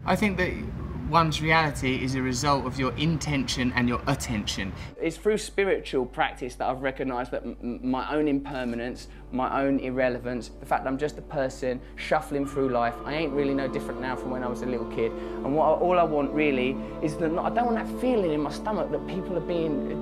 I think that one's reality is a result of your intention and your attention. It's through spiritual practice that I've recognised that my own impermanence, my own irrelevance, the fact that I'm just a person shuffling through life, I ain't really no different now from when I was a little kid. And all I want really is that I don't want that feeling in my stomach that people are being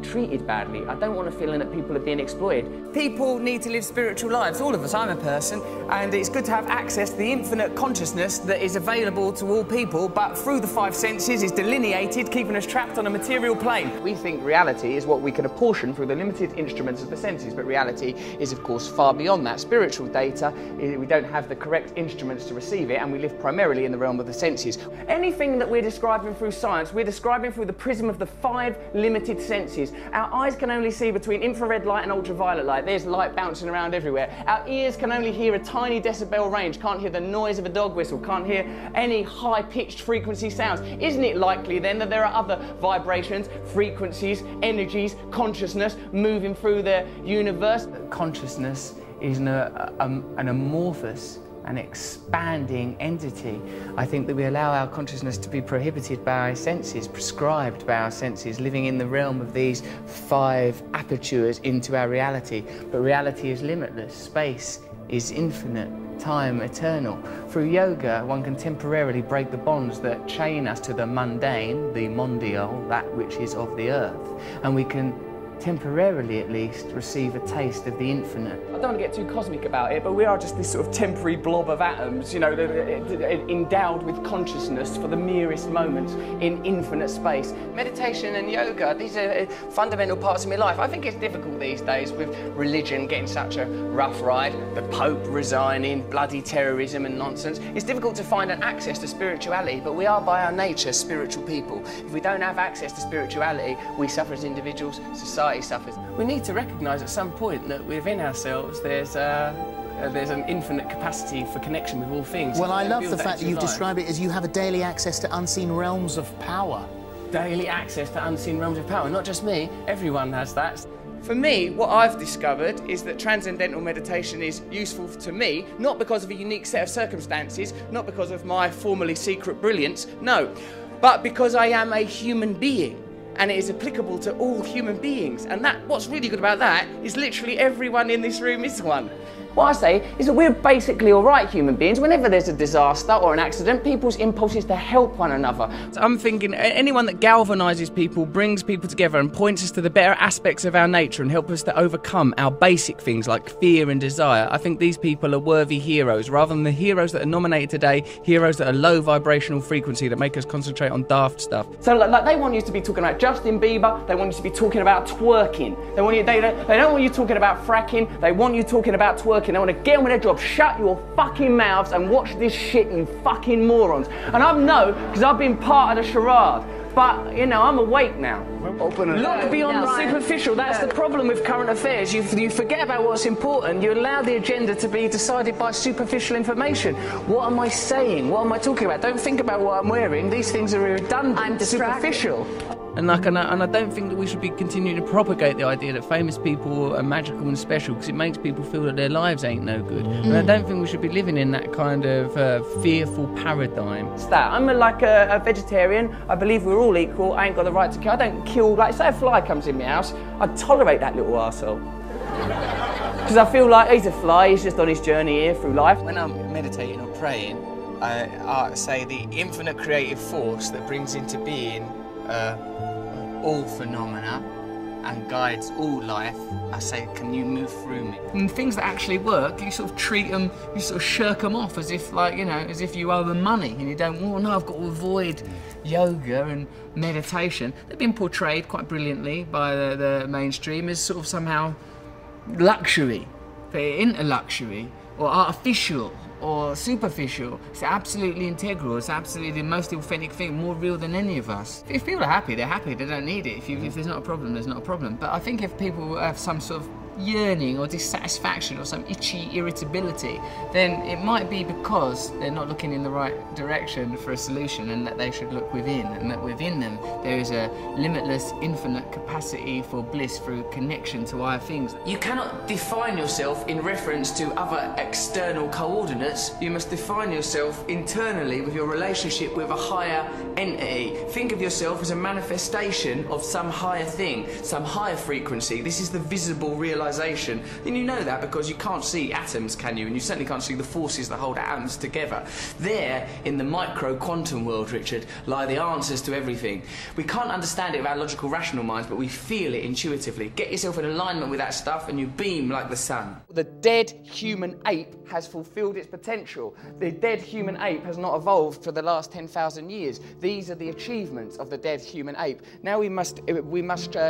treated badly. I don't want a feeling that people are being exploited. People need to live spiritual lives, all of us. I'm a person, and it's good to have access to the infinite consciousness that is available to all people, but through the five senses is delineated, keeping us trapped on a material plane. We think reality is what we can apportion through the limited instruments of the senses, but reality is of course far beyond that. Spiritual data, we don't have the correct instruments to receive it, and we live primarily in the realm of the senses. Anything that we're describing through science, we're describing through the prism of the five limited senses. Our eyes can only see between infrared light and ultraviolet light. There's light bouncing around everywhere. Our ears can only hear a tiny decibel range, can't hear the noise of a dog whistle, can't hear any high-pitched frequency sounds. Isn't it likely then that there are other vibrations, frequencies, energies, consciousness moving through the universe? Consciousness is an amorphous and expanding entity. I think that we allow our consciousness to be prohibited by our senses, prescribed by our senses, living in the realm of these five apertures into our reality. But reality is limitless, space is infinite, time eternal. Through yoga, one can temporarily break the bonds that chain us to the mundane, the mondial, that which is of the earth, and we can temporarily at least receive a taste of the infinite. I don't want to get too cosmic about it, but we are just this sort of temporary blob of atoms, you know, endowed with consciousness for the merest moments in infinite space. Meditation and yoga, these are fundamental parts of my life. I think it's difficult these days with religion getting such a rough ride, the Pope resigning, bloody terrorism and nonsense. It's difficult to find an access to spirituality, but we are by our nature spiritual people. If we don't have access to spirituality, we suffer as individuals, society suffers. We need to recognise at some point that within ourselves there's an infinite capacity for connection with all things. Well, I love the fact that you've described it as you have a daily access to unseen realms of power. Daily access to unseen realms of power. Not just me, everyone has that. For me, what I've discovered is that transcendental meditation is useful to me, not because of a unique set of circumstances, not because of my formerly secret brilliance, no, but because I am a human being. And it is applicable to all human beings. And what's really good about that is literally everyone in this room is one. What I say is that we're basically all right human beings. Whenever there's a disaster or an accident, people's impulse is to help one another. So I'm thinking anyone that galvanises people, brings people together and points us to the better aspects of our nature and help us to overcome our basic things like fear and desire, I think these people are worthy heroes, rather than the heroes that are nominated today, heroes that are low vibrational frequency that make us concentrate on daft stuff. So like they want you to be talking about Justin Bieber, they want you to be talking about twerking. They don't want you talking about fracking, they want you talking about twerking. They want to get on with their job. Shut your fucking mouths and watch this shit, you fucking morons. And I know, because I've been part of the charade. But, you know, I'm awake now. Look beyond the superficial. That's the problem with current affairs. You forget about what's important. You allow the agenda to be decided by superficial information. What am I saying? What am I talking about? Don't think about what I'm wearing. These things are redundant. I'm superficial. And I don't think that we should be continuing to propagate the idea that famous people are magical and special, because it makes people feel that their lives ain't no good. And I don't think we should be living in that kind of fearful paradigm. It's that. I'm like a vegetarian. I believe we're all equal. I ain't got the right to kill. I don't kill, like, say a fly comes in my house, I'd tolerate that little arsehole. Because I feel like he's a fly, he's just on his journey here through life. When I'm meditating or praying, I say the infinite creative force that brings into being all phenomena and guides all life, I say, can you move through me? And things that actually work, you sort of treat them, you sort of shirk them off as if, like, you know, as if you owe them money and you don't, oh no, I've got to avoid yoga and meditation. They've been portrayed quite brilliantly by the mainstream as sort of somehow luxury, but into luxury or artificial or superficial. It's absolutely integral. It's absolutely the most authentic thing, more real than any of us. If people are happy, they're happy. They don't need it. If there's not a problem, there's not a problem. But I think if people have some sort of yearning or dissatisfaction or some itchy irritability, then it might be because they're not looking in the right direction for a solution, and that they should look within, and that within them there is a limitless, infinite capacity for bliss through connection to higher things. You cannot define yourself in reference to other external coordinates. You must define yourself internally with your relationship with a higher entity. Think of yourself as a manifestation of some higher thing, some higher frequency. This is the visible realization. And you know that because you can't see atoms, can you? And you certainly can't see the forces that hold atoms together. There, in the micro quantum world, Richard, lie the answers to everything. We can't understand it with our logical, rational minds, but we feel it intuitively. Get yourself in alignment with that stuff and you beam like the sun. The dead human ape has fulfilled its potential. The dead human ape has not evolved for the last 10,000 years. These are the achievements of the dead human ape. Now we must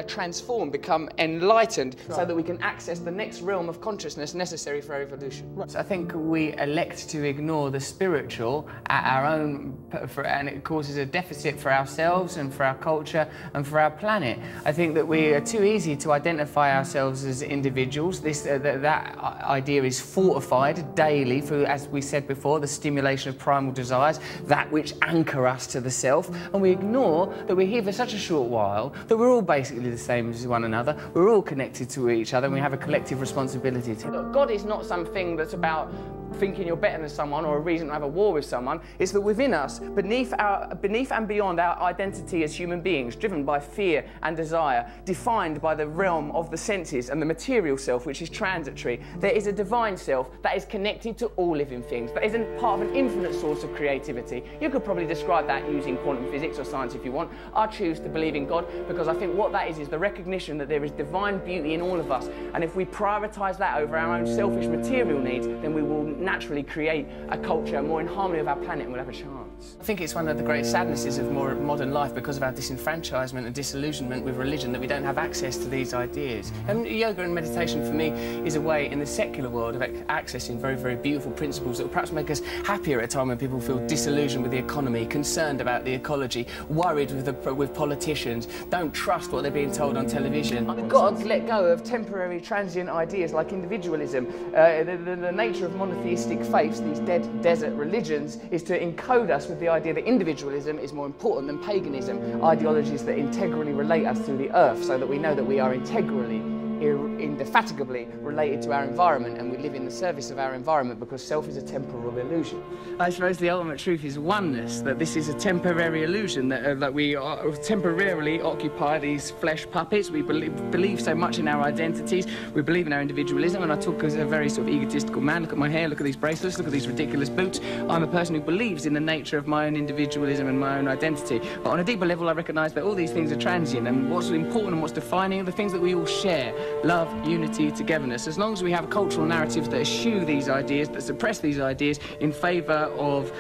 transform, become enlightened, so that we can access the next realm of consciousness necessary for our evolution. Right. So I think we elect to ignore the spiritual at our own, and it causes a deficit for ourselves and for our culture and for our planet. I think that we are too easy to identify ourselves as individuals. That idea is fortified daily through, as we said before, the stimulation of primal desires, that which anchor us to the self, and we ignore that we're here for such a short while, that we're all basically the same as one another, we're all connected to each other, and we have a collective responsibility to. Look, God is not something that's about thinking you're better than someone or a reason to have a war with someone. It's that within us, beneath and beyond our identity as human beings, driven by fear and desire, defined by the realm of the senses and the material self, which is transitory, there is a divine self that is connected to all living things, that is part of an infinite source of creativity. You could probably describe that using quantum physics or science if you want. I choose to believe in God because I think what that is the recognition that there is divine beauty in all of us, and if we prioritise that over our own selfish material needs, then we will naturally create a culture more in harmony with our planet, and we'll have a chance. I think it's one of the great sadnesses of modern life, because of our disenfranchisement and disillusionment with religion, that we don't have access to these ideas. And yoga and meditation for me is a way in the secular world of accessing very, very beautiful principles that will perhaps make us happier at a time when people feel disillusioned with the economy, concerned about the ecology, worried with politicians, don't trust what they're being told on television. We've got to let go of temporary, transient ideas like individualism. The nature of monotheistic faiths, these dead desert religions, is to encode us with the idea that individualism is more important than paganism, ideologies that integrally relate us to the earth, so that we know that we are integrally, indefatigably related to our environment, and we live in the service of our environment, because self is a temporal illusion. I suppose the ultimate truth is oneness, that this is a temporary illusion, that we are temporarily occupy these flesh puppets. We believe so much in our identities, we believe in our individualism, and I talk as a very sort of egotistical man. Look at my hair, look at these bracelets, look at these ridiculous boots. I'm a person who believes in the nature of my own individualism and my own identity, but on a deeper level I recognise that all these things are transient, and what's important and what's defining are the things that we all share: love, unity, togetherness. As long as we have cultural narratives that eschew these ideas, that suppress these ideas in favour of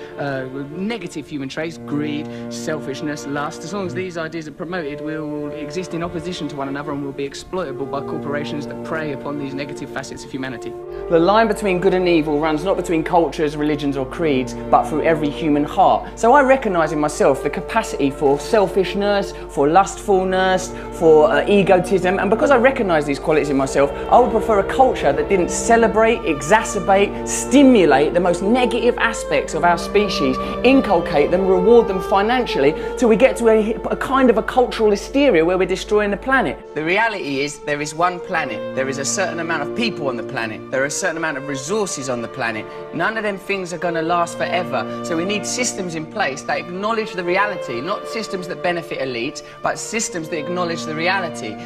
negative human traits, greed, selfishness, lust, as long as these ideas are promoted, we will exist in opposition to one another and will be exploitable by corporations that prey upon these negative facets of humanity. The line between good and evil runs not between cultures, religions or creeds, but through every human heart. So I recognise in myself the capacity for selfishness, for lustfulness, for egotism, and because I recognise these qualities in myself, I would prefer a culture that didn't celebrate, exacerbate, stimulate the most negative aspects of our species, inculcate them, reward them financially, till we get to a kind of a cultural hysteria where we're destroying the planet. The reality is there is one planet, there is a certain amount of people on the planet, there are a certain amount of resources on the planet. None of them things are going to last forever, so we need systems in place that acknowledge the reality, not systems that benefit elites, but systems that acknowledge the reality.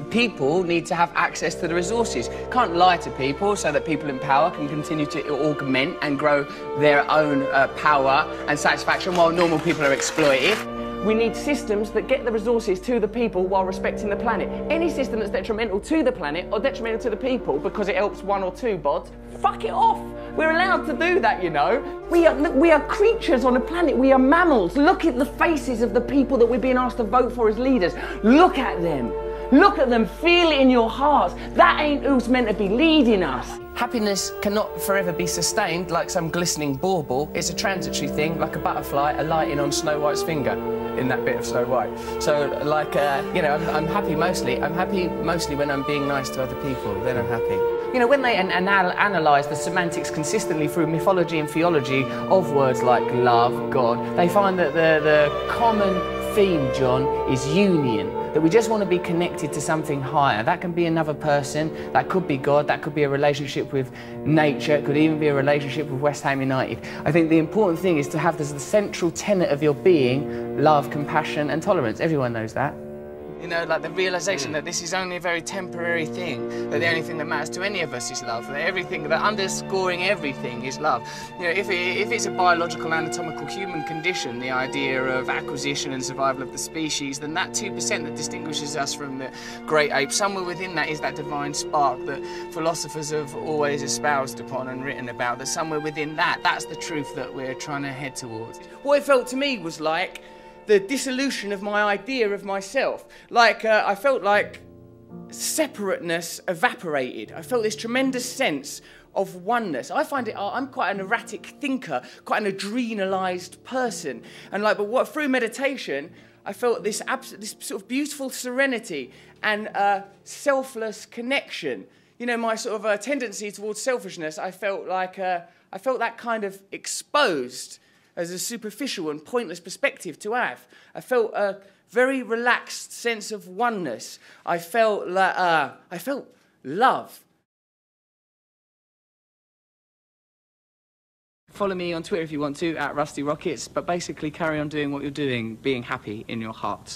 People need to have access to the resources. Can't lie to people so that people in power can continue to augment and grow their own power and satisfaction while normal people are exploited. We need systems that get the resources to the people while respecting the planet. Any system that's detrimental to the planet or detrimental to the people because it helps one or two bods, fuck it off. We're allowed to do that, you know. We are creatures on a planet. We are mammals. Look at the faces of the people that we're being asked to vote for as leaders. Look at them. Look at them, feel it in your hearts. That ain't who's meant to be leading us. Happiness cannot forever be sustained like some glistening bauble. It's a transitory thing, like a butterfly alighting on Snow White's finger in that bit of Snow White. So, like, you know, I'm happy mostly. I'm happy mostly when I'm being nice to other people. Then I'm happy. You know, when they analyse the semantics consistently through mythology and theology of words like love, God, they find that the common theme, John, is union. That we just want to be connected to something higher. That can be another person, that could be God, that could be a relationship with nature, it could even be a relationship with West Ham United. I think the important thing is to have as the central tenet of your being love, compassion and tolerance. Everyone knows that. You know, like the realisation that this is only a very temporary thing, that the only thing that matters to any of us is love, that everything, that underscoring everything is love. You know, if it's a biological, anatomical human condition, the idea of acquisition and survival of the species, then that 2% that distinguishes us from the great apes, somewhere within that is that divine spark that philosophers have always espoused upon and written about, that somewhere within that, that's the truth that we're trying to head towards. What it felt to me was like the dissolution of my idea of myself. Like, I felt like separateness evaporated. I felt this tremendous sense of oneness. I find it, I'm quite an erratic thinker, quite an adrenalised person. And like, but what, through meditation, I felt this sort of beautiful serenity and selfless connection. You know, my sort of tendency towards selfishness, I felt like, I felt that kind of exposed as a superficial and pointless perspective to have. I felt a very relaxed sense of oneness. I felt love. Follow me on Twitter if you want to, @RustyRockets, but basically carry on doing what you're doing, being happy in your hearts.